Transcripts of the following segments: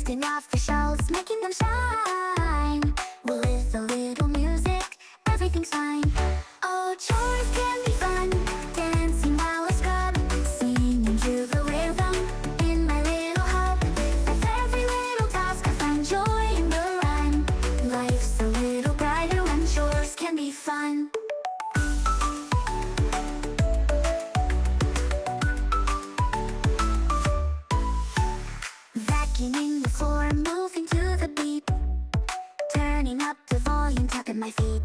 lifting off the shelves, making them shine. With a little music, everything's fine. Oh, chores can be fun, dancing while I scrub, singing to the rhythm in my little hub. With every little task I find joy in the rhyme. Life's a little brighter when chores can be fun. Vacuuming the floor, moving to the beat, turning up the volume, tapping my feet,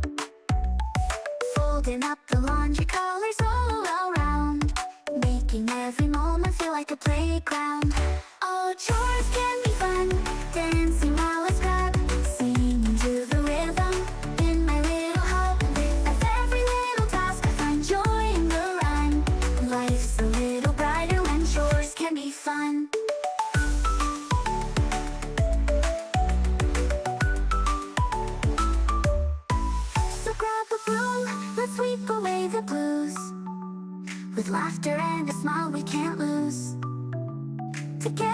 folding up the laundry, colors all around, making every moment feel like a playground. Oh, chores can be fun, dancing while I scrub, singing to the rhythm in my little hub. With every little task I find joy in the rhyme. Life's a little brighter when chores can be fun. Let's sweep away the blues. With laughter and a smile we can't lose. Together